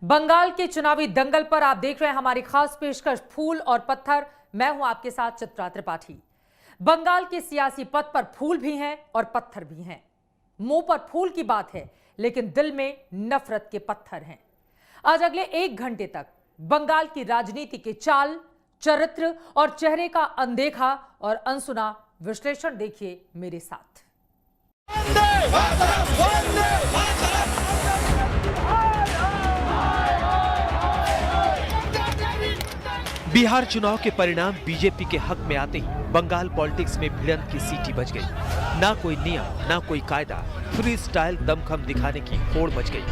बंगाल के चुनावी दंगल पर आप देख रहे हैं हमारी खास पेशकश फूल और पत्थर। मैं हूं आपके साथ चित्रा त्रिपाठी। बंगाल के सियासी पथ पर फूल भी हैं और पत्थर भी हैं। मुंह पर फूल की बात है लेकिन दिल में नफरत के पत्थर हैं। आज अगले 1 घंटे तक बंगाल की राजनीति के चाल, चरित्र और चेहरे का अनदेखा और अनसुना विश्लेषण देखिए मेरे साथ। बिहार चुनाव के परिणाम बीजेपी के हक में आते ही बंगाल पॉलिटिक्स में भिड़ंत की सीटी बज गई। ना कोई नियम, ना कोई कायदा, फ्री स्टाइल दमखम दिखाने की होड़ मच गई।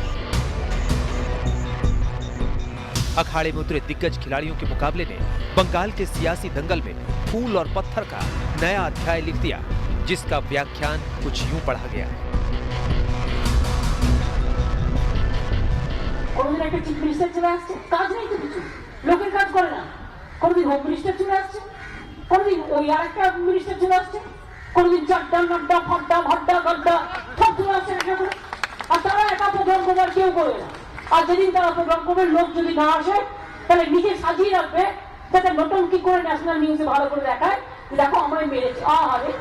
अखाड़े में उतरे दिग्गज खिलाड़ियों के मुकाबले ने बंगाल के सियासी दंगल में फूल और पत्थर का नया अध्याय लिख दिया, जिसका व्याख्यान कुछ यूं पढ़ा गया। লোকের কাজ করে না, কোনদিন হোম মিনিস্টার চলে আসছে, কোনদিন ওই আরেকটা মিনিস্টার চলে আসছে, কোনদিন চারটা নাড্ডা ফাড্ডা ভাড্ডা গাড্ডা সব চলে আসছে একটা করে। আর তারা একা প্রোগ্রাম করবার কেউ করবে না। আর যেদিন তারা প্রোগ্রাম করবে লোক যদি না আসে তাহলে নিজে সাজিয়ে রাখবে যাতে নটঙ্কি করে ন্যাশনাল নিউজে ভালো করে দেখায় দেখো আমায় মেরেছে। আরে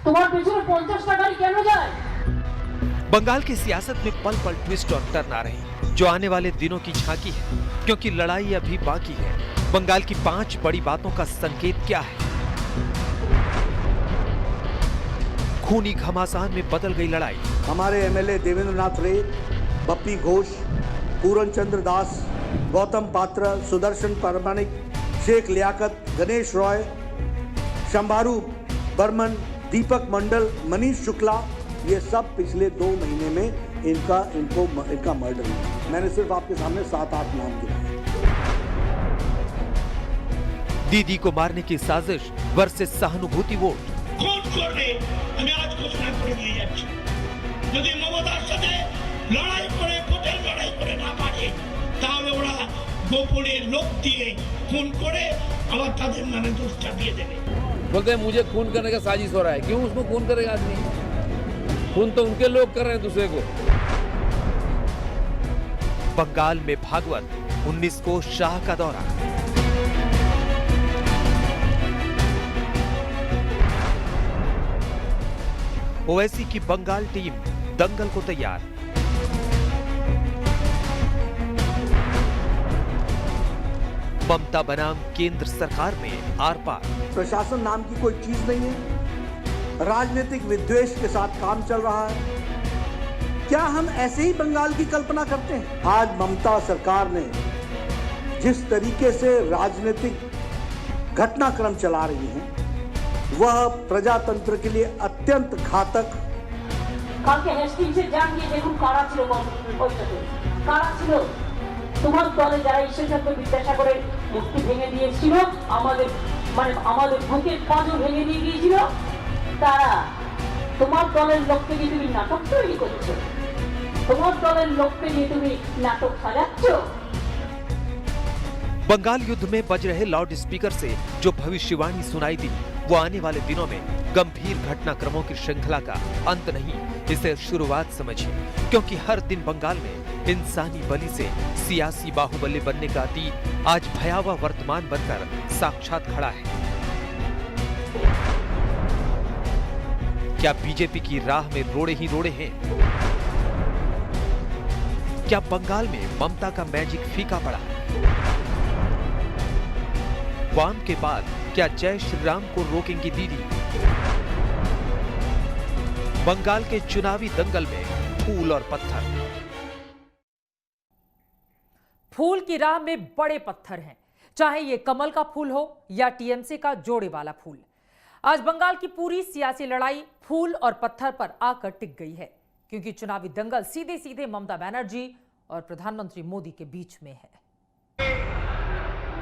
তোমার পেছনে 50 টাকারই কেন যায়? बंगाल की सियासत में पल पल ट्विस्ट और टर्न आ रहे हैं, जो आने वाले दिनों की झांकी है, क्योंकि लड़ाई अभी बाकी है। बंगाल की 5 बड़ी बातों का संकेत क्या है? खूनी घमासान में बदल गई लड़ाई। हमारे एमएलए देवेंद्र नाथ रे, बप्पी घोष, पूरन चंद्र दास, गौतम पात्र, सुदर्शन परमाणिक, शेख लियाकत, गणेश रॉय, शंभारू बर्मन, दीपक मंडल, मनीष शुक्ला, ये सब पिछले 2 महीने में इनका मर्डर हुआ। मैंने सिर्फ आपके सामने 7-8 नाम गिनाए। दीदी को मारने की साजिश वर्सेस सहानुभूति वोट। খুন করবে আমি আজ ঘোষণা করে দিয়ে যাচ্ছি, যদি মমতার সাথে লড়াই করে কোটের লড়াই করে না পারে তাহলে ওরা গোপনে লোক দিয়ে খুন করে আবার তাদের নামে দোষটা দিয়ে দেবে। बोलते हैं मुझे खून करने का साजिश हो रहा है। क्यों उसको खून करेगा आदमी? खून तो उनके लोग कर रहे हैं दूसरे को। बंगाल में भागवत, 19 को शाह का दौरा। ओवैसी की बंगाल टीम दंगल को तैयार। ममता बनाम केंद्र सरकार में आर पार। प्रशासन नाम की कोई चीज नहीं है। राजनीतिक विद्वेष के साथ काम चल रहा है। क्या हम ऐसे ही बंगाल की कल्पना करते हैं? आज ममता सरकार ने जिस तरीके से राजनीतिक घटनाक्रम चला रही है वह प्रजातंत्र के लिए अत्यंत घातक। কালকে হেস্টিংসে যান গিয়ে দেখুন কারা ছিল ওইটাতে, কারা ছিল তোমার দলে যারা ঈশ্বরচন্দ্র বিদ্যাসাগরের মূর্তি ভেঙে দিয়েছিল, আমাদের বুকের পাঁজর ভেঙে দিয়ে গিয়েছিল, তারা তোমার দলের লোককে নিয়ে তুমি নাটক তৈরি করছো, তোমার দলের লোককে নিয়ে তুমি নাটক সাজাচ্ছ। बंगाल युद्ध में बज रहे लाउड स्पीकर से जो भविष्यवाणी सुनाई दी वो आने वाले दिनों में गंभीर घटनाक्रमों की श्रृंखला का अंत नहीं, इसे शुरुआत समझिए, क्योंकि हर दिन बंगाल में इंसानी बलि से सियासी बाहुबली बनने का अतीत आज भयावह वर्तमान बनकर साक्षात खड़ा है। क्या बीजेपी की राह में रोड़े ही रोड़े हैं? क्या बंगाल में ममता का मैजिक फीका पड़ा? वाम के बाद क्या जय श्री राम को रोकेंगी दीदी? बंगाल के चुनावी दंगल में फूल और पत्थर। फूल की राह में बड़े पत्थर हैं, चाहे ये कमल का फूल हो या टीएमसी का जोड़े वाला फूल। आज बंगाल की पूरी सियासी लड़ाई फूल और पत्थर पर आकर टिक गई है, क्योंकि चुनावी दंगल सीधे सीधे ममता बनर्जी और प्रधानमंत्री मोदी के बीच में है।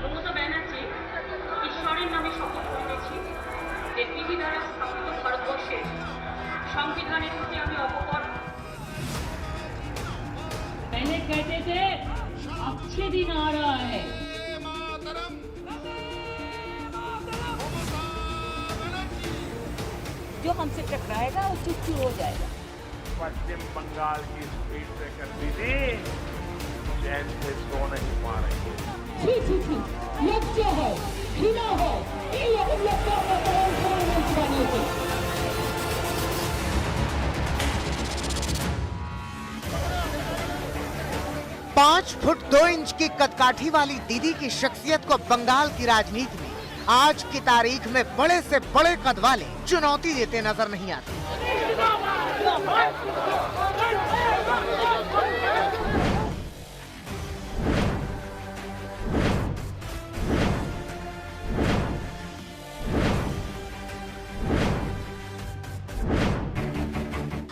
মমতা ব্যানার্জি ঈশ্বরের নামে শপথ করেছি যে বিধি দ্বারা স্থাপিত ভারতবর্ষের সংবিধানের প্রতি আমি অপকর্ম। पहले कहते थे अच्छे दिन आ रहा है, जो हमसे टकराएगा वो चुप हो जाएगा। पश्चिम बंगाल की स्पीड ब्रेकर दीदी चैन से सो नहीं पा रही है। छी छी छी, लज्जा है, घृणा है, ये लोग लज्जा का मंच बने थे। 5 फुट 2 इंच की कदकाठी वाली दीदी की शख्सियत को बंगाल की राजनीति में आज की तारीख में बड़े से बड़े कद वाले चुनौती देते नजर नहीं आते।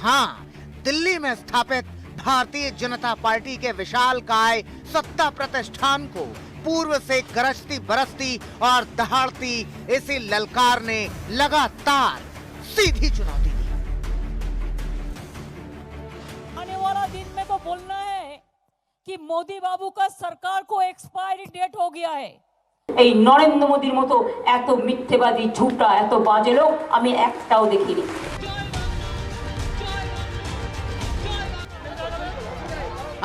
हाँ, दिल्ली में स्थापित भारतीय जनता पार्टी के विशालकाय सत्ता प्रतिष्ठान को पूर्व से गरजती बरसती और दहाड़ती इसी ललकार ने लगातार सीधी चुनौती दी। आने वाला दिन में तो बोलना है कि मोदी बाबू का सरकार को एक्सपायरी डेट हो गया है। এই নরেন্দ্র মোদীর মতো এত মিথ্যেবাদী ঝুটা এত বাজে লোক আমি একটাও দেখিনি।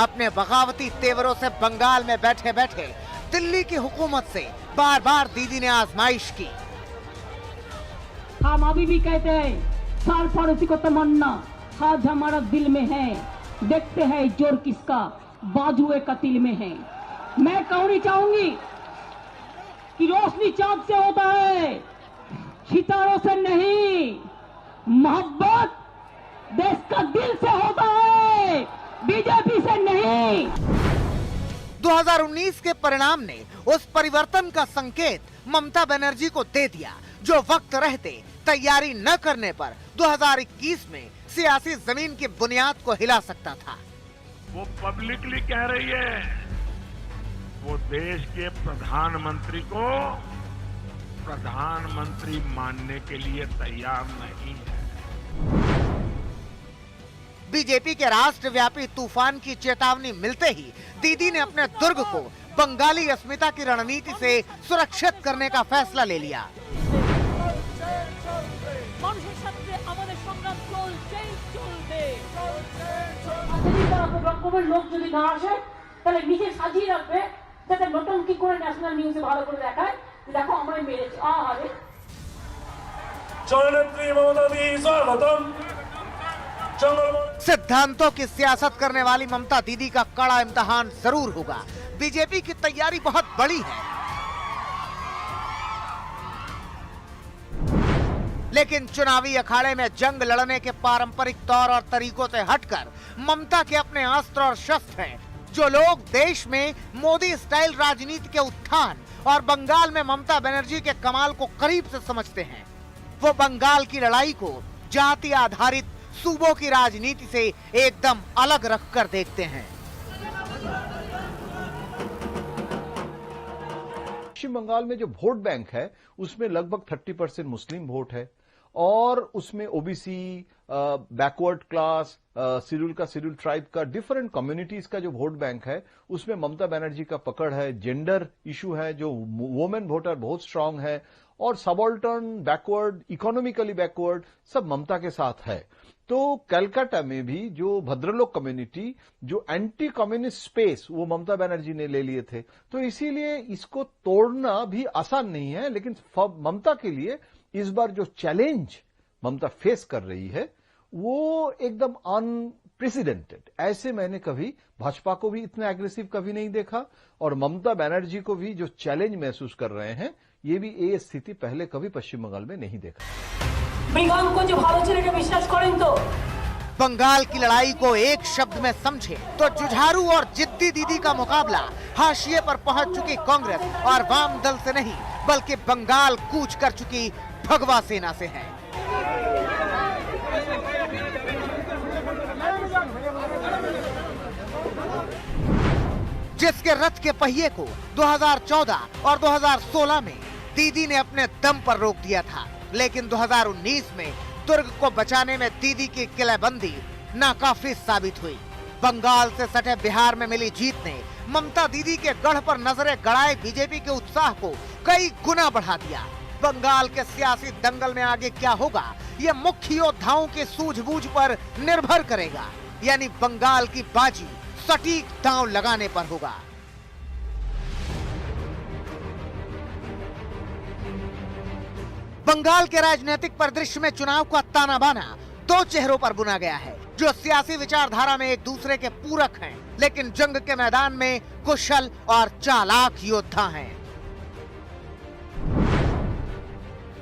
अपने बगावती तेवरों से बंगाल में बैठे बैठे दिल्ली की हुकूमत से बार बार दीदी ने आजमाइश की। हम अभी भी कहते हैं साल पड़ोसी को तमन्ना आज हमारा दिल में है, देखते हैं जोर किसका बाजुए कतिल में है। मैं कहनी चाहूंगी कि रोशनी चांद से होता है, सितारों से नहीं। मोहब्बत देश का दिल से होता है, बीजेपी से नहीं। 2019 के परिणाम ने उस परिवर्तन का संकेत ममता बनर्जी को दे दिया जो वक्त रहते तैयारी न करने पर 2021 में सियासी जमीन की बुनियाद को हिला सकता था। वो पब्लिकली कह रही है वो देश के प्रधानमंत्री को प्रधानमंत्री मानने के लिए तैयार नहीं है। बीजेपी के राष्ट्रव्यापी तूफान की चेतावनी मिलते ही दीदी ने अपने दुर्ग को बंगाली अस्मिता की रणनीति से सुरक्षित करने का फैसला ले लिया। লোক যদি না আসে তাহলে নিজে সাজিয়ে রাখবে যাতে নতুনকি করে ন্যাশনাল নিউজে ভালো করে দেখায় দেখো আমরা মেরেছি। আরে জননেত্রী মমতা दी स्वागतम। सिद्धांतों की सियासत करने वाली ममता दीदी का कड़ा इम्तिहान जरूर होगा। बीजेपी की तैयारी बहुत बड़ी है, लेकिन चुनावी अखाड़े में जंग लड़ने के पारंपरिक तौर और तरीकों से हटकर ममता के अपने अस्त्र और शस्त्र हैं। जो लोग देश में मोदी स्टाइल राजनीति के उत्थान और बंगाल में ममता बनर्जी के कमाल को करीब से समझते हैं, वो बंगाल की लड़ाई को जाति आधारित सूबों की राजनीति से एकदम अलग रखकर देखते हैं। पश्चिम बंगाल में जो वोट बैंक है उसमें लगभग 30% मुस्लिम वोट है और उसमें OBC, backward class, schedule tribe का डिफरेंट कम्युनिटीज का जो वोट बैंक है उसमें ममता बनर्जी का पकड़ है। जेंडर इशू है, जो वुमेन वोटर बहुत स्ट्रांग है और सबॉल्टर्न, बैकवर्ड, इकोनॉमिकली बैकवर्ड सब ममता के साथ है। तो कलकत्ता में भी जो भद्रलोक कम्युनिटी, जो एंटी कम्युनिस्ट स्पेस वो ममता बनर्जी ने ले लिए थे, तो इसीलिए इसको तोड़ना भी आसान नहीं है। लेकिन ममता के लिए इस बार जो चैलेंज ममता फेस कर रही है वो एकदम अनप्रेसिडेंटेड। ऐसे मैंने कभी भाजपा को भी इतना एग्रेसिव कभी नहीं देखा और ममता बनर्जी को भी जो चैलेंज महसूस कर रहे हैं ये भी ये स्थिति पहले कभी पश्चिम बंगाल में नहीं देखा। बंगाल की लड़ाई को एक शब्द में समझे तो जुझारू और जिद्दी दीदी का मुकाबला हाशिए पर पहुंच चुकी कांग्रेस और वाम दल से नहीं बल्कि बंगाल कूच कर चुकी भगवा सेना से है। जिसके रथ के पहिए को 2014 और 2016 में दीदी ने अपने दम पर रोक दिया था, लेकिन 2019 में दुर्ग को बचाने में दीदी की किलेबंदी नाकाफी साबित हुई। बंगाल से सटे बिहार में मिली जीत ने ममता दीदी के गढ़ पर नजरें गड़ाए बीजेपी के उत्साह को कई गुना बढ़ा दिया। बंगाल के सियासी दंगल में आगे क्या होगा ये मुख्य योद्धाओं की सूझबूझ पर निर्भर करेगा। यानी बंगाल की बाजी सटीक दांव लगाने पर होगा। बंगाल के राजनीतिक परिदृश्य में चुनाव का ताना बाना दो चेहरों पर बुना गया है, जो सियासी विचारधारा में एक दूसरे के पूरक हैं, लेकिन जंग के मैदान में कुशल और चालाक योद्धा हैं।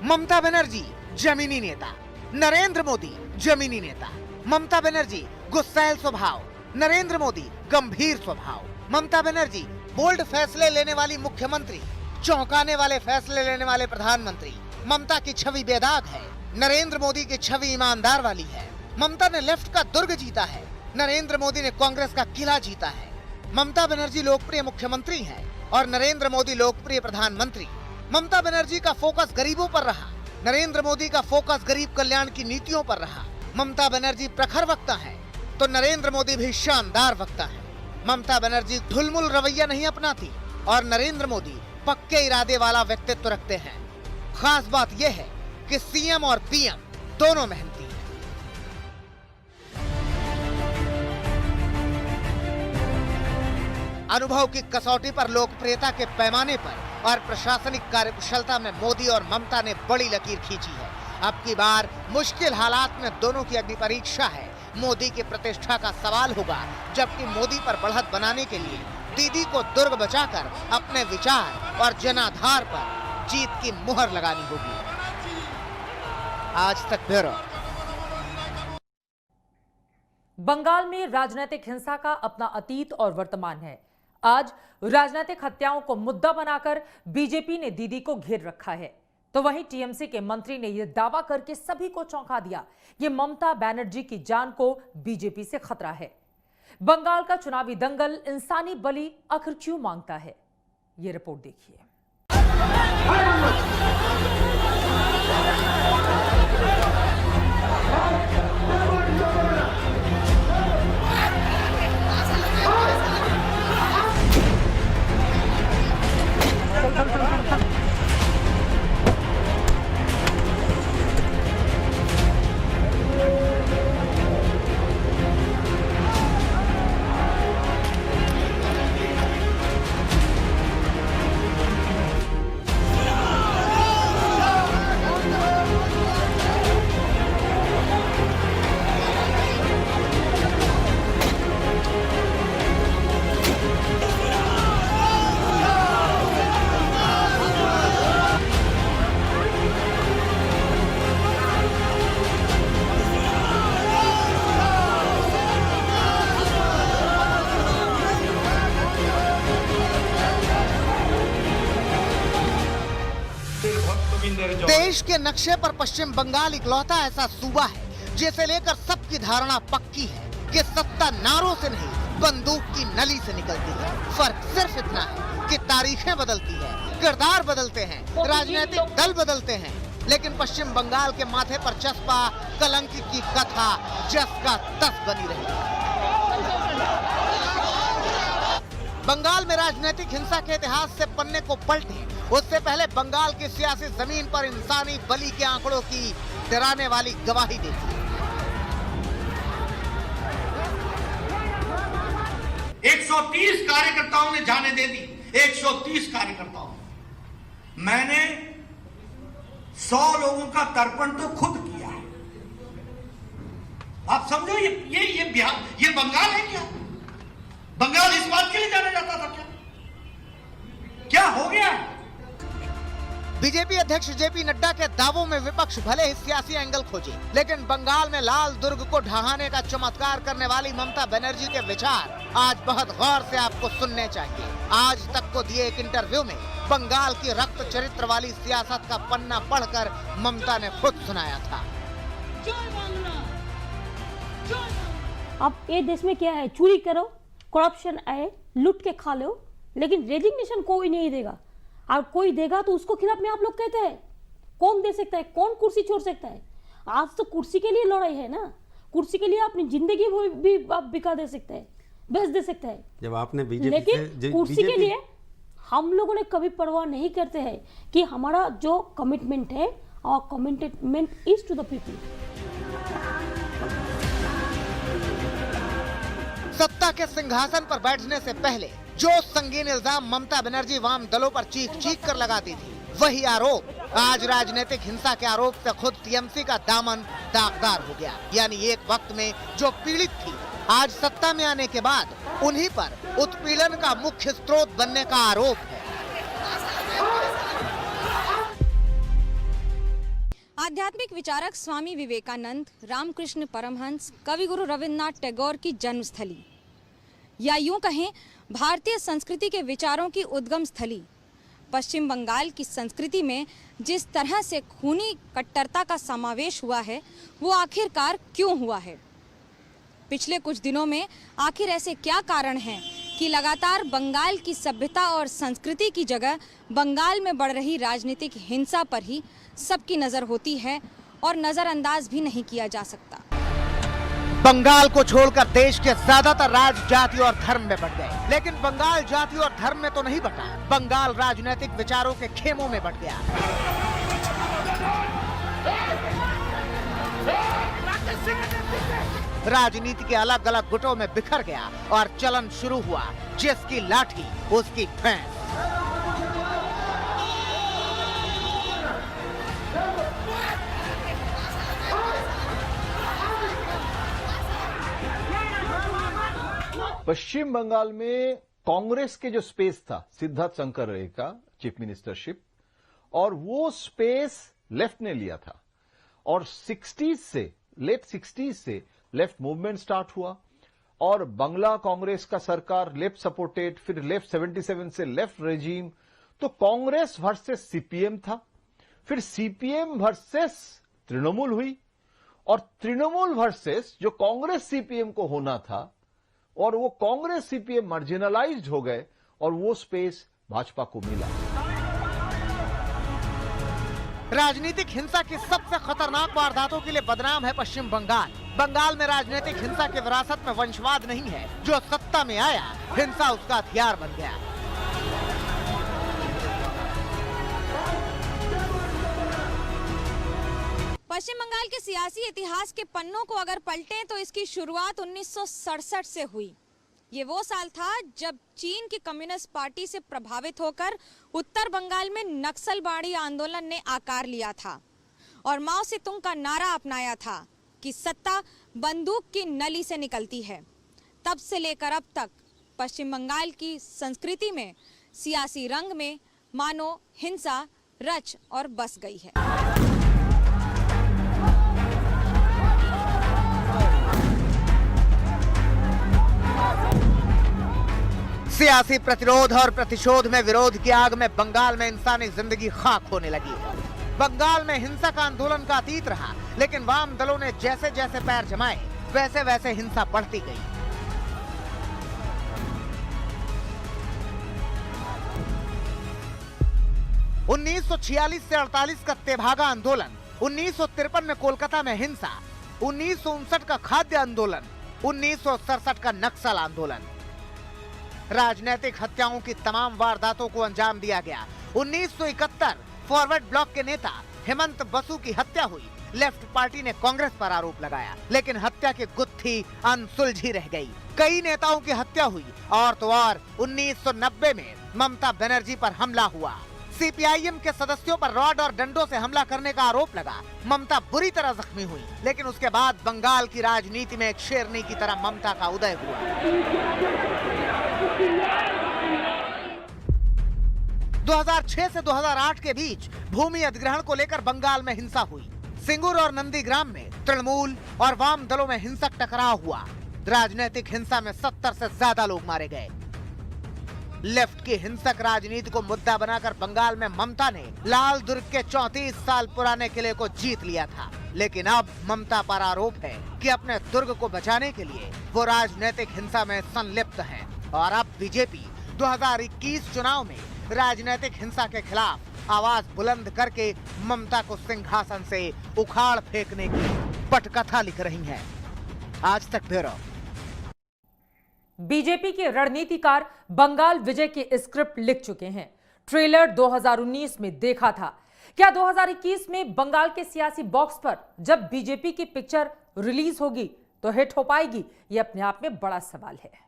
ममता बनर्जी जमीनी नेता, नरेंद्र मोदी जमीनी नेता। ममता बनर्जी गुस्सैल स्वभाव, नरेंद्र मोदी गंभीर स्वभाव। ममता बनर्जी बोल्ड फैसले लेने वाली मुख्यमंत्री, चौंकाने वाले फैसले लेने वाले प्रधानमंत्री। ममता की छवि बेदाग है, नरेंद्र मोदी की छवि ईमानदार वाली है। ममता ने लेफ्ट का दुर्ग जीता है, नरेंद्र मोदी ने कांग्रेस का किला जीता है। ममता बनर्जी लोकप्रिय मुख्यमंत्री हैं और नरेंद्र मोदी लोकप्रिय प्रधानमंत्री। ममता बनर्जी का फोकस गरीबों पर रहा, नरेंद्र मोदी का फोकस गरीब कल्याण की नीतियों पर रहा। ममता बनर्जी प्रखर वक्ता है तो नरेंद्र मोदी भी शानदार वक्ता है। ममता बनर्जी ढुलमुल रवैया नहीं अपनाती और नरेंद्र मोदी पक्के इरादे वाला व्यक्तित्व रखते हैं। खास बात यह है कि सीएम और पीएम दोनों मेहनती हैं। अनुभव की कसौटी पर, लोकप्रियता के पैमाने पर और प्रशासनिक कार्यकुशलता में मोदी और ममता ने बड़ी लकीर खींची है। अब की बार मुश्किल हालात में दोनों की अग्नि परीक्षा है। मोदी की प्रतिष्ठा का सवाल होगा, जबकि मोदी पर बढ़त बनाने के लिए दीदी को दुर्ग बचाकर अपने विचार और जनाधार पर जीत की मुहर लगानी होगी। आज तक ब्यूरो। बंगाल में राजनीतिक हिंसा का अपना अतीत और वर्तमान है। आज राजनीतिक हत्याओं को मुद्दा बनाकर बीजेपी ने दीदी को घेर रखा है, तो वहीं टीएमसी के मंत्री ने यह दावा करके सभी को चौंका दिया कि ममता बनर्जी की जान को बीजेपी से खतरा है। बंगाल का चुनावी दंगल इंसानी बलि आखिर क्यों मांगता है, ये रिपोर्ट देखिए। देश के नक्शे पर पश्चिम बंगाल इकलौता ऐसा सूबा है जिसे लेकर सबकी धारणा पक्की है कि सत्ता नारों से नहीं, बंदूक की नली से निकलती है। फर्क सिर्फ इतना है कि तारीखें बदलती है, किरदार बदलते हैं, राजनीतिक दल बदलते हैं, लेकिन पश्चिम बंगाल के माथे पर चस्पा कलंक की कथा जस का तस बनी रही। बंगाल में राजनीतिक हिंसा के इतिहास से पन्ने को पलटे, उससे पहले बंगाल की सियासी जमीन पर इंसानी बलि के आंकड़ों की डराने वाली गवाही देती है। 130 कार्यकर्ताओं ने जाने दे दी, 130 कार्यकर्ताओं। मैंने 100 लोगों का तर्पण तो खुद किया है। आप समझो ये बिहार, ये बंगाल है क्या? बंगाल इस बात के लिए जाना जाता था क्या? क्या हो गया? बीजेपी अध्यक्ष जेपी नड्डा के दावों में विपक्ष भले ही सियासी एंगल खोजे, लेकिन बंगाल में लाल दुर्ग को ढहाने का चमत्कार करने वाली ममता बनर्जी के विचार आज बहुत गौर से आपको सुनने चाहिए। आज तक को दिए एक इंटरव्यू में बंगाल की रक्त चरित्र वाली सियासत का पन्ना पढ़कर ममता ने खुद सुनाया था। अब ये देश में क्या है, चोरी करो, करप्शन आए, लूट के खा लो, लेकिन रेजिग्नेशन कोई नहीं देगा। और कोई देगा तो उसको खिलाफ में आप लोग कहते हैं कौन दे सकता है, कौन कुर्सी छोड़ सकता है? आज तो कुर्सी के लिए लड़ाई है ना, कुर्सी के लिए अपनी जिंदगी भी आप बिका दे सकते हैं, बेच दे सकते हैं। जब आपने बीजेपी लेकिन कुर्सी के लिए हम लोगों ने कभी परवाह नहीं करते हैं कि हमारा जो कमिटमेंट है, और commitment is to the people. सत्ता के सिंहासन पर बैठने से पहले जो संगीन इल्जाम ममता बनर्जी वाम दलों पर चीख चीख कर लगाती थी, वही आरोप आज राजनीतिक हिंसा के आरोप से खुद टीएमसी का दामन दागदार हो गया। यानी एक वक्त में जो पीड़ित थी, आज सत्ता में आने के बाद उन्हीं पर उत्पीड़न का मुख्य स्रोत बनने का आरोप है। आध्यात्मिक विचारक स्वामी विवेकानंद, रामकृष्ण परमहंस, कवि गुरु रविन्द्रनाथ टैगोर की जन्मस्थली, या यूं कहें भारतीय संस्कृति के विचारों की उद्गम स्थली पश्चिम बंगाल की संस्कृति में जिस तरह से खूनी कट्टरता का समावेश हुआ है, वो आखिरकार क्यों हुआ है? पिछले कुछ दिनों में आखिर ऐसे क्या कारण हैं कि लगातार बंगाल की सभ्यता और संस्कृति की जगह बंगाल में बढ़ रही राजनीतिक हिंसा पर ही सबकी नजर होती है और नजरअंदाज भी नहीं किया जा सकता। बंगाल को छोड़कर देश के ज्यादातर राज्य जाति और धर्म में बंट गए, लेकिन बंगाल जाति और धर्म में तो नहीं बटा, बंगाल राजनीतिक विचारों के खेमों में बंट गया। राजनीति के अलग अलग गुटों में बिखर गया और चलन शुरू हुआ, जिसकी लाठी उसकी भैंस। पश्चिम बंगाल में कांग्रेस के जो स्पेस था सिद्धार्थ शंकर रे का चीफ मिनिस्टरशिप, और वो स्पेस लेफ्ट ने लिया था, और लेट 60s से लेफ्ट मूवमेंट स्टार्ट हुआ और बंगला कांग्रेस का सरकार लेफ्ट सपोर्टेड, फिर लेफ्ट 77 से लेफ्ट रेजीम, तो कांग्रेस वर्सेस सीपीएम था, फिर सीपीएम वर्सेस तृणमूल हुई, और तृणमूल वर्सेस जो कांग्रेस सीपीएम को होना था, और वो कांग्रेस सीपीएम मार्जिनलाइज्ड हो गए और वो स्पेस भाजपा को मिला। राजनीतिक हिंसा की सबसे खतरनाक वारदातों के लिए बदनाम है पश्चिम बंगाल। बंगाल में राजनीतिक हिंसा की विरासत में वंशवाद नहीं है, जो सत्ता में आया हिंसा उसका हथियार बन गया। पश्चिम बंगाल के सियासी इतिहास के पन्नों को अगर पलटें तो इसकी शुरुआत 1967 से हुई। ये वो साल था जब चीन की कम्युनिस्ट पार्टी से प्रभावित होकर उत्तर बंगाल में नक्सलवाड़ी आंदोलन ने आकार लिया था और माओ से तुंग का नारा अपनाया था कि सत्ता बंदूक की नली से निकलती है। तब से लेकर अब तक पश्चिम बंगाल की संस्कृति में सियासी रंग में मानो हिंसा रच और बस गई है। सियासी प्रतिरोध और प्रतिशोध में विरोध की आग में बंगाल में इंसानी जिंदगी खाक होने लगी। बंगाल में हिंसा का आंदोलन का अतीत रहा, लेकिन वाम दलों ने जैसे जैसे पैर जमाए वैसे वैसे हिंसा बढ़ती गई। – 1946 से 48 का तेभागा आंदोलन, 1953 में कोलकाता में हिंसा, 1959 का खाद्य आंदोलन, 1967 का नक्सल आंदोलन। राजनीतिक हत्याओं की तमाम वारदातों को अंजाम दिया गया। 1971 फॉरवर्ड ब्लॉक के नेता हेमंत बसु की हत्या हुई। लेफ्ट पार्टी ने कांग्रेस पर आरोप लगाया, लेकिन हत्या की गुत्थी अनसुलझी रह गई। कई नेताओं की हत्या हुई और तो और 1990 में ममता बनर्जी पर हमला हुआ। सीपीआईएम के सदस्यों पर रॉड और डंडों से हमला करने का आरोप लगा। ममता बुरी तरह जख्मी हुई, लेकिन उसके बाद बंगाल की राजनीति में एक शेरनी की तरह ममता का उदय हुआ। 2006 से 2008 के बीच भूमि अधिग्रहण को लेकर बंगाल में हिंसा हुई। सिंगूर और नंदीग्राम में तृणमूल और वाम दलों में हिंसक टकराव हुआ। राजनीतिक हिंसा में 70 से ज्यादा लोग मारे गए। लेफ्ट की हिंसक राजनीति को मुद्दा बनाकर बंगाल में ममता ने लाल दुर्ग के 34 साल पुराने किले को जीत लिया था, लेकिन अब ममता पर आरोप है कि अपने दुर्ग को बचाने के लिए वो राजनीतिक हिंसा में संलिप्त हैं और अब बीजेपी 2021 चुनाव में राजनीतिक हिंसा के खिलाफ आवाज बुलंद करके ममता को सिंहासन से उखाड़ फेंकने की पटकथा लिख रही है। आज तक ब्यूरो। बीजेपी के रणनीतिकार बंगाल विजय की स्क्रिप्ट लिख चुके हैं। ट्रेलर 2019 में देखा था। क्या 2021 में बंगाल के सियासी बॉक्स पर जब बीजेपी की पिक्चर रिलीज होगी तो हिट हो पाएगी, ये अपने आप में बड़ा सवाल है। –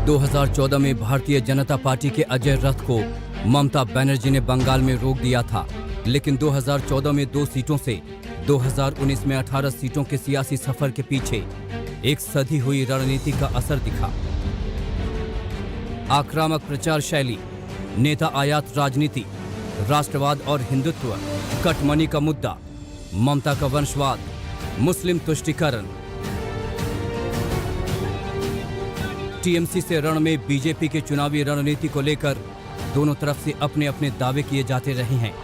2014 में भारतीय जनता पार्टी के अजय रथ को ममता बनर्जी ने बंगाल में रोक दिया था, लेकिन 2014 में 2 सीटों से 2019 में 18 सीटों के सियासी सफर के पीछे एक सधी हुई रणनीति का असर दिखा। आक्रामक प्रचार शैली, नेता आयात राजनीति, राष्ट्रवाद और हिंदुत्व, कटमनी का मुद्दा, ममता का वंशवाद, मुस्लिम तुष्टीकरण। टीएमसी से रण में बीजेपी के चुनावी रणनीति को लेकर दोनों तरफ से अपने अपने दावे किए जाते रहे हैं।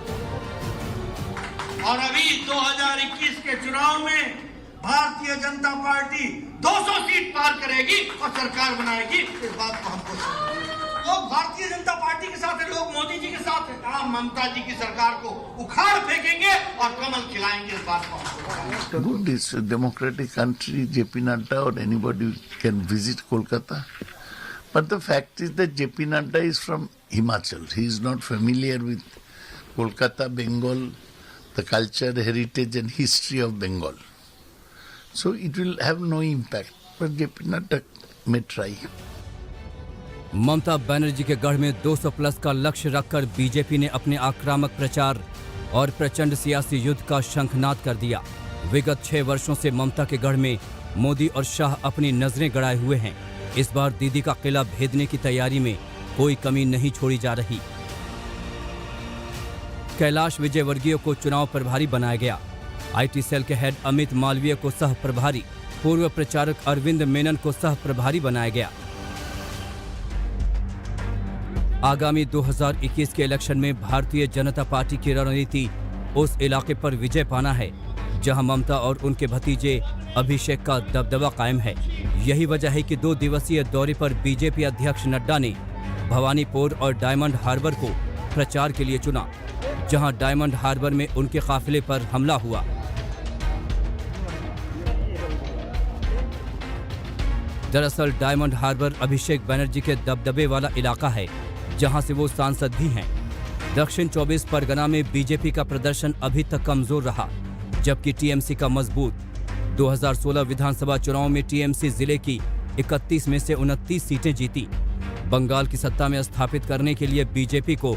और अभी 2021 के चुनाव में भारतीय जनता पार्टी 200 सीट पार करेगी और सरकार बनाएगी, इस बात को हमको लोग भारतीय जनता पार्टी के साथ है, लोग मोदी जी के साथ है। आप ममता जी की सरकार को उखाड़ फेंकेंगे और कमल खिलाएंगे, इस बात को हमको। Good, it's a democratic country. JP Nadda or anybody can visit Kolkata. But the fact is that JP Nadda is from Himachal. He is not familiar with Kolkata, Bengal, the culture, heritage and history of Bengal. So it will have no impact. But JP Nadda may try. Mamata Banerjee के गढ़ में 200 plus का लक्ष्य रखकर BJP ने अपने आक्रामक प्रचार और प्रचंड सियासी युद्ध का शंखनाद कर दिया। विगत 6 वर्षों से ममता के गढ़ में मोदी और शाह अपनी नजरें गड़ाए हुए हैं। इस बार दीदी का किला भेदने की तैयारी में कोई कमी नहीं छोड़ी जा रही। कैलाश विजयवर्गीय को चुनाव प्रभारी बनाया गया। आईटी सेल के हेड अमित मालवीय को सह प्रभारी, पूर्व प्रचारक अरविंद मेनन को सह प्रभारी बनाया गया। आगामी 2021 के इलेक्शन में भारतीय जनता पार्टी की रणनीति उस इलाके पर विजय पाना है जहां ममता और उनके भतीजे अभिषेक का दबदबा कायम है। यही वजह है कि 2 दिवसीय दौरे पर बीजेपी अध्यक्ष नड्डा ने भवानीपुर और डायमंड हार्बर को प्रचार के लिए चुना, जहां डायमंड हार्बर में उनके काफिले पर हमला हुआ। दरअसल डायमंड हार्बर अभिषेक बनर्जी के दबदबे वाला इलाका है, जहां से वो सांसद भी हैं। दक्षिण 24 परगना में बीजेपी का प्रदर्शन अभी तक कमजोर रहा, जबकि टीएमसी का मजबूत। 2016 विधानसभा चुनाव में टीएमसी जिले की 31 में से 29 सीटें जीती। बंगाल की सत्ता में स्थापित करने के लिए बीजेपी को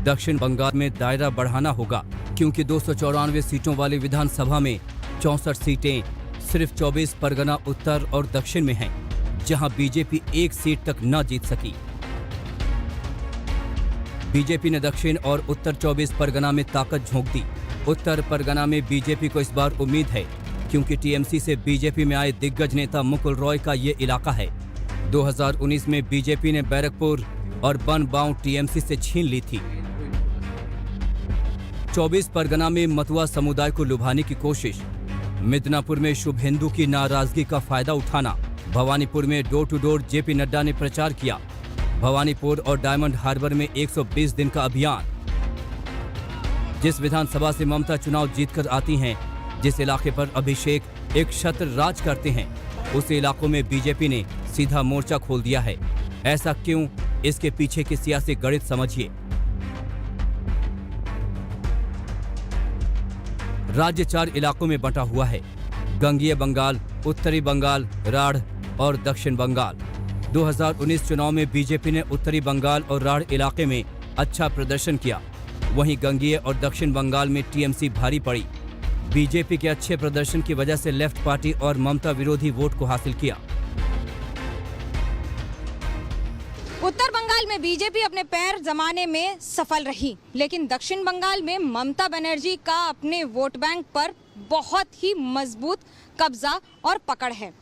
दक्षिण बंगाल में दायरा बढ़ाना होगा, क्योंकि 294 सीटों वाली विधानसभा में 64 सीटें सिर्फ 24 परगना उत्तर और दक्षिण में हैं, जहां बीजेपी 1 सीट तक न जीत सकी। बीजेपी ने दक्षिण और उत्तर 24 परगना में ताकत झोंक दी। उत्तर परगना में बीजेपी को इस बार उम्मीद है, क्योंकि टीएमसी से बीजेपी में आए दिग्गज नेता मुकुल रॉय का ये इलाका है। 2019 में बीजेपी ने बैरकपुर और बनबाऊ टीएमसी से छीन ली थी। 24 परगना में मतुआ समुदाय को लुभाने की कोशिश, मिदनापुर में शुभेंदु की नाराजगी का फायदा उठाना, भवानीपुर में door to door JP Nadda ने प्रचार किया। भवानीपुर और डायमंड हार्बर में 120 दिन का अभियान। जिस विधानसभा से ममता चुनाव जीतकर आती हैं, जिस इलाके पर अभिषेक एक छत्र राज करते हैं, उस इलाकों में बीजेपी ने सीधा मोर्चा खोल दिया है। ऐसा क्यों? इसके पीछे के सियासी गणित समझिए। राज्य 4 इलाकों में बंटा हुआ है: गंगीय बंगाल, उत्तरी बंगाल, राढ़ और दक्षिण बंगाल। 2019 चुनाव में बीजेपी ने उत्तरी बंगाल और राढ़ इलाके में अच्छा प्रदर्शन किया। वहीं गंगीय और दक्षिण बंगाल में टीएमसी भारी पड़ी। बीजेपी के अच्छे प्रदर्शन की वजह से लेफ्ट पार्टी और ममता विरोधी वोट को हासिल किया। उत्तर बंगाल में बीजेपी अपने पैर जमाने में सफल रही, लेकिन दक्षिण बंगाल में ममता बनर्जी का अपने वोट बैंक पर बहुत ही मजबूत कब्जा और पकड़ है।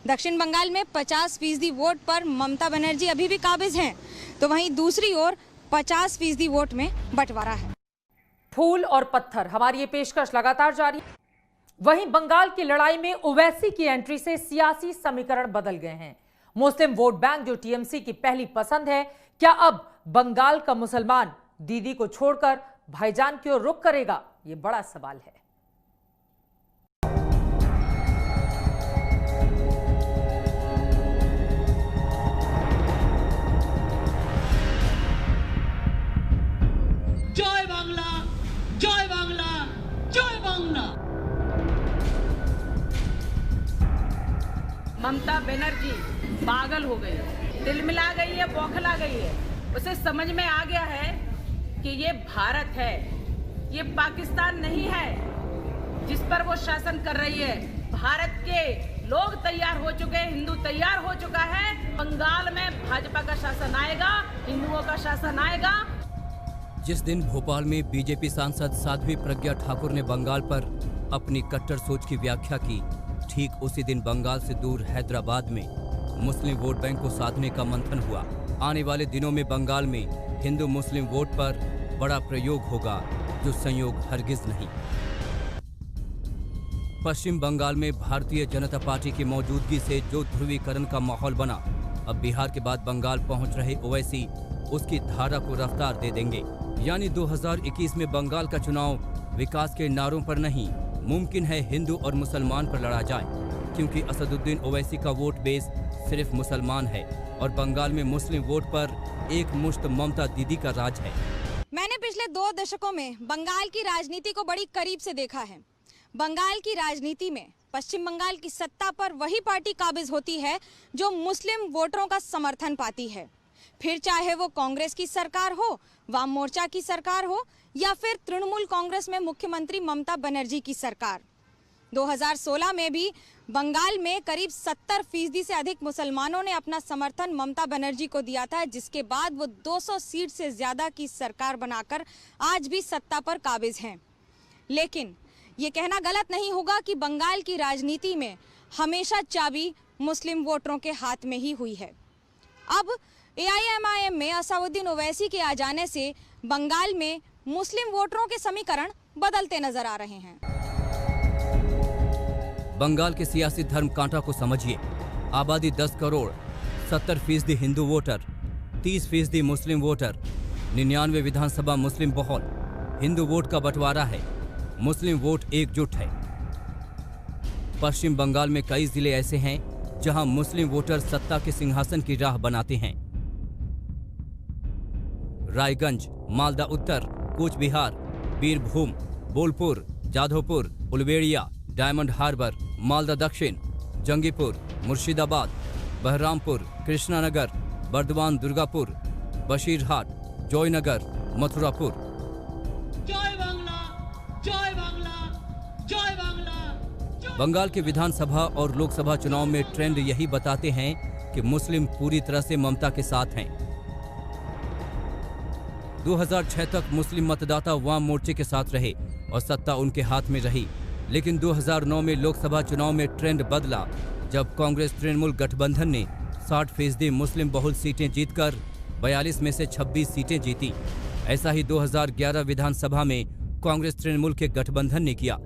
दक्षिण बंगाल में 50% वोट पर ममता बनर्जी अभी भी काबिज हैं, तो वहीं दूसरी ओर 50% वोट में बंटवारा है। फूल और पत्थर, हमारी ये पेशकश लगातार जारी। वहीं बंगाल की लड़ाई में ओवैसी की एंट्री से सियासी समीकरण बदल गए हैं। मुस्लिम वोट बैंक जो टीएमसी की पहली पसंद है, क्या अब बंगाल का मुसलमान दीदी को छोड़कर भाईजान की ओर रुख करेगा? ये बड़ा सवाल है। पागल हो गई है, तिलमिला गई है, बौखला गई है। उसे समझ में आ गया है कि ये भारत है, ये पाकिस्तान नहीं है जिस पर वो शासन कर रही है। भारत के लोग तैयार हो चुके हैं, हिंदू तैयार हो चुका है। बंगाल में भाजपा का शासन आएगा, हिंदुओं का शासन आएगा। जिस दिन भोपाल में बीजेपी सांसद साध्वी प्रज्ञा ठाकुर ने बंगाल पर अपनी कट्टर सोच की व्याख्या की, ठीक उसी दिन बंगाल से दूर हैदराबाद में मुस्लिम वोट बैंक को साधने का मंथन हुआ। आने वाले दिनों में बंगाल में हिंदू मुस्लिम वोट पर बड़ा प्रयोग होगा, जो संयोग हरगिज नहीं। पश्चिम बंगाल में भारतीय जनता पार्टी की मौजूदगी से जो ध्रुवीकरण का माहौल बना, अब बिहार के बाद बंगाल पहुंच रहे ओवैसी उसकी धारा को रफ्तार दे देंगे। यानी 2021 में बंगाल का चुनाव विकास के नारों पर नहीं, मुमकिन है हिंदू और मुसलमान पर लड़ा जाए, क्योंकि असदुद्दीन ओवैसी का वोट बेस सिर्फ मुसलमान है और बंगाल में मुस्लिम वोट पर एक मुश्त ममता दीदी का राज है। मैंने पिछले 2 दशकों में बंगाल की राजनीति को बड़ी करीब से देखा है। बंगाल की राजनीति में पश्चिम बंगाल की सत्ता पर वही पार्टी काबिज होती है जो मुस्लिम वोटरों का समर्थन पाती है, फिर चाहे वो कांग्रेस की सरकार हो, वाम मोर्चा की सरकार हो या फिर तृणमूल कांग्रेस में मुख्यमंत्री ममता बनर्जी की सरकार। 2016 में भी बंगाल में करीब 70% से अधिक मुसलमानों ने अपना समर्थन ममता बनर्जी को दिया था, जिसके बाद वो 200 सीट से ज्यादा की सरकार बनाकर आज भी सत्ता पर काबिज हैं। लेकिन ये कहना गलत नहीं होगा कि बंगाल की राजनीति में हमेशा चाबी मुस्लिम वोटरों के हाथ में ही हुई है। अब AIMIM में असदुद्दीन ओवैसी के आ जाने से बंगाल में मुस्लिम वोटरों के समीकरण बदलते नजर आ रहे हैं। बंगाल के सियासी धर्म कांटा को समझिए। आबादी 10 करोड़, 70% हिंदू वोटर, 30% मुस्लिम वोटर, 99 विधानसभा मुस्लिम बहुल। हिंदू वोट का बंटवारा है, मुस्लिम वोट एकजुट है। पश्चिम बंगाल में कई जिले ऐसे हैं जहां मुस्लिम वोटर सत्ता के सिंहासन की राह बनाते हैं। रायगंज, मालदा उत्तर, कूच बिहार, बीरभूम, बोलपुर, जाधवपुर, उलवेड़िया, डायमंड हार्बर, मालदा दक्षिण, जंगीपुर, मुर्शिदाबाद, बहरामपुर, कृष्णानगर, बर्दवान, दुर्गापुर, बशीरहाट, जयनगर, मथुरापुर। जय बांग्ला, जय बांग्ला, जय बांग्ला। बंगाल के विधानसभा और लोकसभा चुनाव में ट्रेंड यही बताते हैं कि मुस्लिम पूरी तरह से ममता के साथ हैं। 2006 तक मुस्लिम मतदाता वाम मोर्चे के साथ रहे और सत्ता उनके हाथ में रही, लेकिन 2009 में लोकसभा चुनाव में ट्रेंड बदला जब कांग्रेस तृणमूल गठबंधन ने 60% मुस्लिम बहुल सीटें जीतकर 42 में से 26 सीटें जीती। ऐसा ही 2011 विधानसभा में कांग्रेस तृणमूल के गठबंधन ने किया,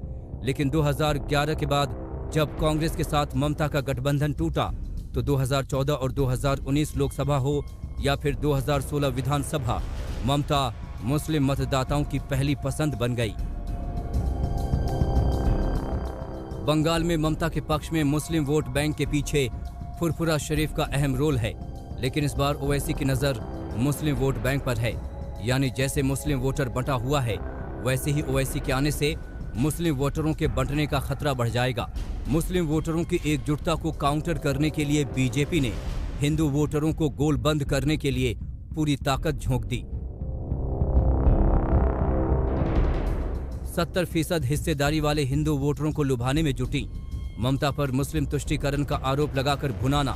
लेकिन 2011 के बाद जब कांग्रेस के साथ ममता का गठबंधन टूटा तो 2014 और 2019 लोकसभा हो या फिर 2016 विधानसभा, ममता मुस्लिम मतदाताओं की पहली पसंद बन गई। बंगाल में ममता के पक्ष में मुस्लिम वोट बैंक के पीछे फुरफुरा शरीफ का अहम रोल है, लेकिन इस बार ओवैसी की नजर मुस्लिम वोट बैंक पर है। यानी जैसे मुस्लिम वोटर बंटा हुआ है, वैसे ही ओवैसी के आने से मुस्लिम वोटरों के बंटने का खतरा बढ़ जाएगा। मुस्लिम वोटरों की एकजुटता को काउंटर करने के लिए बीजेपी ने हिंदू वोटरों को गोल बंद करने के लिए पूरी ताकत झोंक दी। 70% हिस्सेदारी वाले हिंदू वोटरों को लुभाने में जुटी। ममता पर मुस्लिम तुष्टीकरण का आरोप लगाकर भुनाना,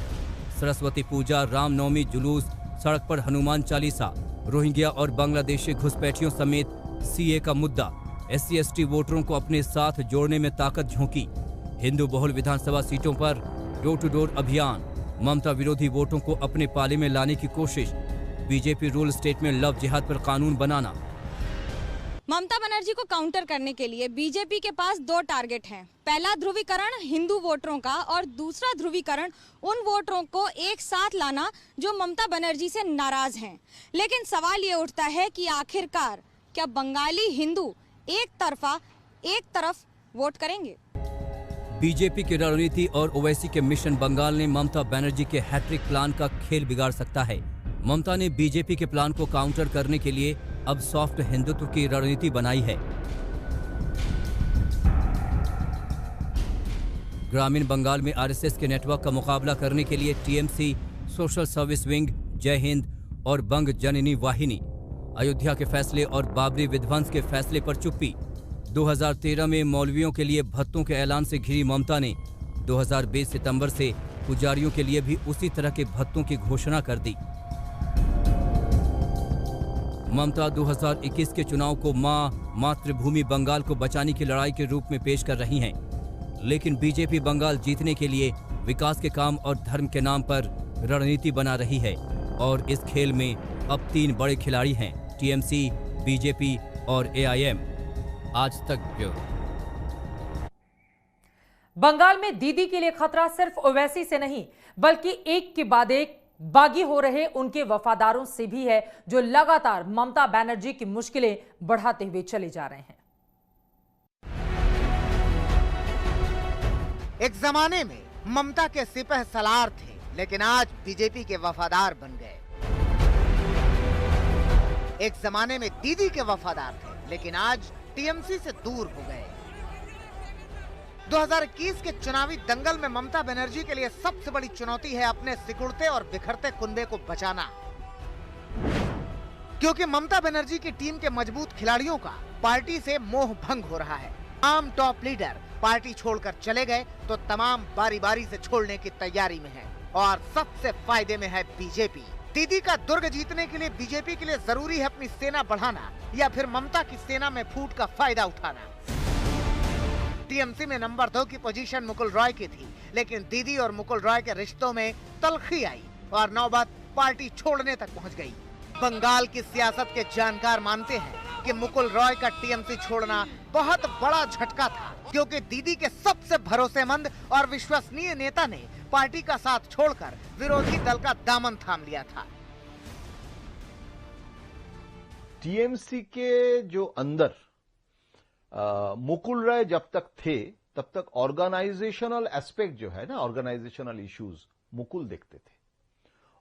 सरस्वती पूजा, रामनवमी जुलूस, सड़क पर हनुमान चालीसा, रोहिंग्या और बांग्लादेशी घुसपैठियों समेत CA का मुद्दा, SC/ST वोटरों को अपने साथ जोड़ने में ताकत झोंकी। हिंदू बहुल विधानसभा सीटों पर डोर टू डोर अभियान, ममता विरोधी वोटों को अपने पाले में लाने की कोशिश, बीजेपी रूल स्टेट में लव जिहाद पर कानून बनाना। ममता बनर्जी को काउंटर करने के लिए बीजेपी के पास 2 टारगेट हैं। पहला ध्रुवीकरण हिंदू वोटरों का और दूसरा ध्रुवीकरण उन वोटरों को एक साथ लाना जो ममता बनर्जी से नाराज हैं। लेकिन सवाल ये उठता है कि आखिरकार क्या बंगाली हिंदू एक तरफ वोट करेंगे? बीजेपी की रणनीति और ओवैसी के मिशन बंगाल ने ममता बनर्जी के हैट्रिक प्लान का खेल बिगाड़ सकता है। ममता ने बीजेपी के प्लान को काउंटर करने के लिए अब सॉफ्ट हिंदुत्व की रणनीति बनाई है। ग्रामीण बंगाल में RSS के नेटवर्क का मुकाबला करने के लिए TMC सोशल सर्विस विंग, जय हिंद और बंग जननी वाहिनी। अयोध्या के फैसले और बाबरी विध्वंस के फैसले पर चुप्पी। 2013 में मौलवियों के लिए भत्तों के ऐलान से घिरी ममता ने 2020 सितंबर से पुजारियों के लिए भी उसी तरह के भत्तों की घोषणा कर दी। ममता 2021 के चुनाव को मातृभूमि बंगाल को बचाने की लड़ाई के रूप में पेश कर रही हैं, लेकिन बीजेपी बंगाल जीतने के लिए विकास के काम और धर्म के नाम पर रणनीति बना रही है और इस खेल में अब 3 बड़े खिलाड़ी हैं, टीएमसी, बीजेपी और एआईएम। आज तक ब्यूरो। बंगाल में दीदी के लिए खतरा सिर्फ ओवैसी से नहीं, बल्कि एक के बाद एक बागी हो रहे उनके वफादारों से भी है, जो लगातार ममता बनर्जी की मुश्किलें बढ़ाते हुए चले जा रहे हैं। एक जमाने में ममता के सिपह सलार थे, लेकिन आज बीजेपी के वफादार बन गए। एक जमाने में दीदी के वफादार थे, लेकिन आज टीएमसी से दूर हो गए। 2021 के चुनावी दंगल में ममता बनर्जी के लिए सबसे बड़ी चुनौती है अपने सिकुड़ते और बिखरते कुनबे को बचाना, क्योंकि ममता बनर्जी की टीम के मजबूत खिलाड़ियों का पार्टी से मोह भंग हो रहा है। आम टॉप लीडर पार्टी छोड़कर चले गए तो तमाम बारी बारी से छोड़ने की तैयारी में है और सबसे फायदे में है बीजेपी। दीदी का दुर्ग जीतने के लिए बीजेपी के लिए जरूरी है अपनी सेना बढ़ाना या फिर ममता की सेना में फूट का फायदा उठाना। टीएमसी में नंबर 2 की पोजीशन मुकुल रॉय की थी, लेकिन दीदी और मुकुल रॉय के रिश्तों में तलखी आई और नौबत पार्टी छोड़ने तक पहुंच गई। बंगाल की सियासत के जानकार मानते हैं कि मुकुल रॉय का टीएमसी छोड़ना बहुत बड़ा झटका था, क्योंकि दीदी के सबसे भरोसेमंद और विश्वसनीय नेता ने पार्टी का साथ छोड़कर विरोधी दल का दामन थाम लिया था। टीएमसी के जो अंदर मुकुल रॉय जब तक थे तब तक ऑर्गेनाइजेशनल एस्पेक्ट जो है ना, ऑर्गेनाइजेशनल इश्यूज मुकुल देखते थे।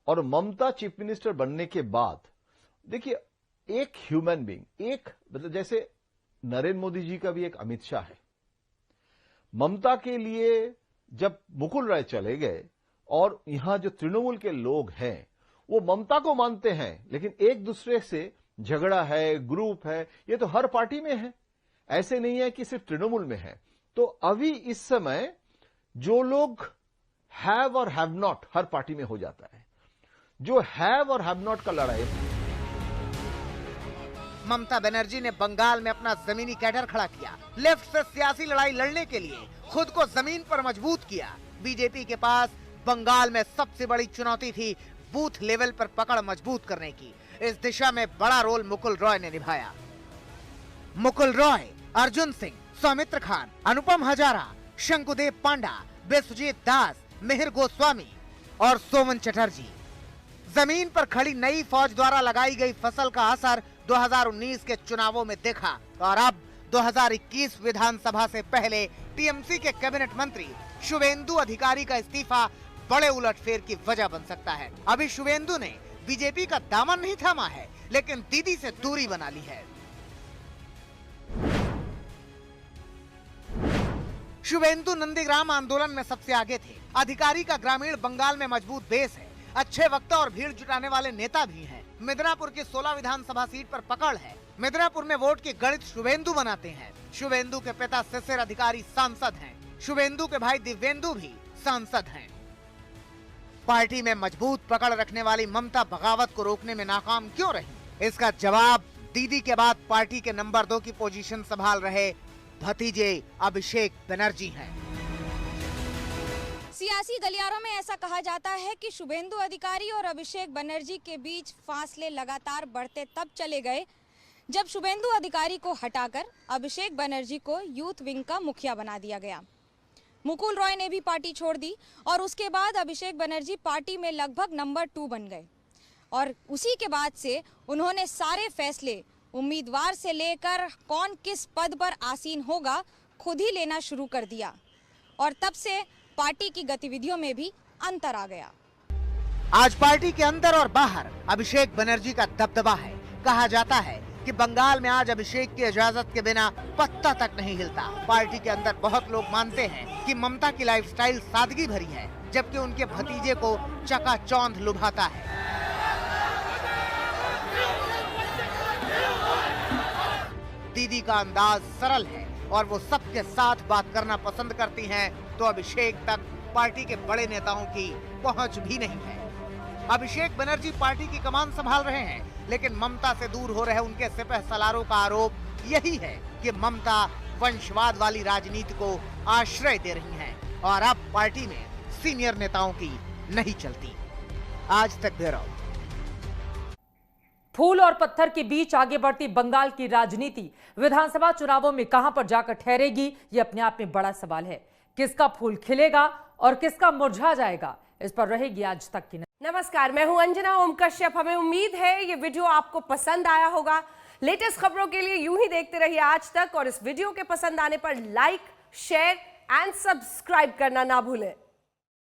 और ममता चीफ मिनिस्टर बनने के बाद देखिए, एक ह्यूमन बीइंग, एक मतलब जैसे नरेंद्र मोदी जी का भी एक अमित शाह है, ममता के लिए जब मुकुल रॉय चले गए और यहां जो तृणमूल के लोग हैं वो ममता को मानते हैं, लेकिन एक दूसरे से झगड़ा है, ग्रुप है, ये तो हर पार्टी में है, ऐसे नहीं है कि सिर्फ तृणमूल में है। तो अभी इस समय जो लोग हैव और हैव नॉट हर पार्टी में हो जाता है, जो हैव और हैव नॉट का लड़ाई। ममता बनर्जी ने बंगाल में अपना जमीनी कैडर खड़ा किया, लेफ्ट से सियासी लड़ाई लड़ने के लिए खुद को जमीन पर मजबूत किया। बीजेपी के पास बंगाल में सबसे बड़ी चुनौती थी बूथ लेवल पर पकड़ मजबूत करने की। इस दिशा में बड़ा रोल मुकुल रॉय ने निभाया। मुकुल रॉय, अर्जुन सिंह, सौमित्र खान, अनुपम हजारा, शंकुदेव पांडा, विश्वजीत दास, मिहिर गोस्वामी और सोमन चटर्जी। जमीन पर खड़ी नई फौज द्वारा लगाई गई फसल का असर 2019 के चुनावों में देखा और अब 2021 विधानसभा से पहले टीएमसी के कैबिनेट मंत्री शुभेंदु अधिकारी का इस्तीफा बड़े उलटफेर की वजह बन सकता है। अभी शुभेंदु ने बीजेपी का दामन नहीं थामा है, लेकिन दीदी से दूरी बना ली है। शुभेंदु नंदीग्राम आंदोलन में सबसे आगे थे। अधिकारी का ग्रामीण बंगाल में मजबूत बेस है, अच्छे वक्ता और भीड़ जुटाने वाले नेता भी हैं। मिदनापुर की 16 विधानसभा सीट पर पकड़ है। मिदनापुर में वोट की गणित शुभेंदु बनाते हैं। शुभेंदु के पिता शिशिर अधिकारी सांसद हैं। शुभेंदु के भाई दिव्येंदु भी सांसद हैं। पार्टी में मजबूत पकड़ रखने वाली ममता बगावत को रोकने में नाकाम क्यों रही? इसका जवाब दीदी के बाद पार्टी के नंबर 2 की पोजीशन संभाल रहे भतीजे अभिषेक बनर्जी हैं। सियासी गलियारों में ऐसा कहा जाता है कि शुभेंदु अधिकारी और अभिषेक बनर्जी के बीच फासले लगातार बढ़ते तब चले गए जब शुभेंदु अधिकारी को हटाकर अभिषेक बनर्जी को यूथ विंग का मुखिया बना दिया गया। मुकुल रॉय ने भी पार्टी छोड़ दी और उसके बाद अभिषेक बनर्जी पार्टी में लगभग नंबर 2 बन गए और उसी के बाद से उन्होंने सारे फैसले उम्मीदवार से लेकर कौन किस पद पर आसीन होगा खुद ही लेना शुरू कर दिया और तब से पार्टी की गतिविधियों में भी अंतर आ गया। आज पार्टी के अंदर और बाहर अभिषेक बनर्जी का दबदबा है। कहा जाता है कि बंगाल में आज अभिषेक की इजाजत के बिना पत्ता तक नहीं हिलता। पार्टी के अंदर बहुत लोग मानते हैं कि ममता की लाइफस्टाइल सादगी भरी है, जबकि उनके भतीजे को चकाचौंध लुभाता है। दीदी का अंदाज सरल है और वो सबके साथ बात करना पसंद करती हैं, तो अभिषेक तक पार्टी के बड़े नेताओं की पहुंच भी नहीं है। अभिषेक बनर्जी पार्टी की कमान संभाल रहे हैं, लेकिन ममता से दूर हो रहे उनके सिपह सलारों का आरोप यही है कि ममता वंशवाद वाली राजनीति को आश्रय दे रही हैं और अब पार्टी में सीनियर नेताओं की नहीं चलती। आज तक ब्यूरो। फूल और पत्थर के बीच आगे बढ़ती बंगाल की राजनीति विधानसभा चुनावों में कहां पर जाकर ठहरेगी, ये अपने आप में बड़ा सवाल है। किसका फूल खिलेगा और किसका मुरझा जाएगा, इस पर रहेगी आज तक की। नमस्कार, मैं हूं अंजना ओम कश्यप। हमें उम्मीद है ये वीडियो आपको पसंद आया होगा। लेटेस्ट खबरों के लिए यूं ही देखते रहिए आज तक और इस वीडियो के पसंद आने पर लाइक, शेयर एंड सब्सक्राइब करना ना भूलें।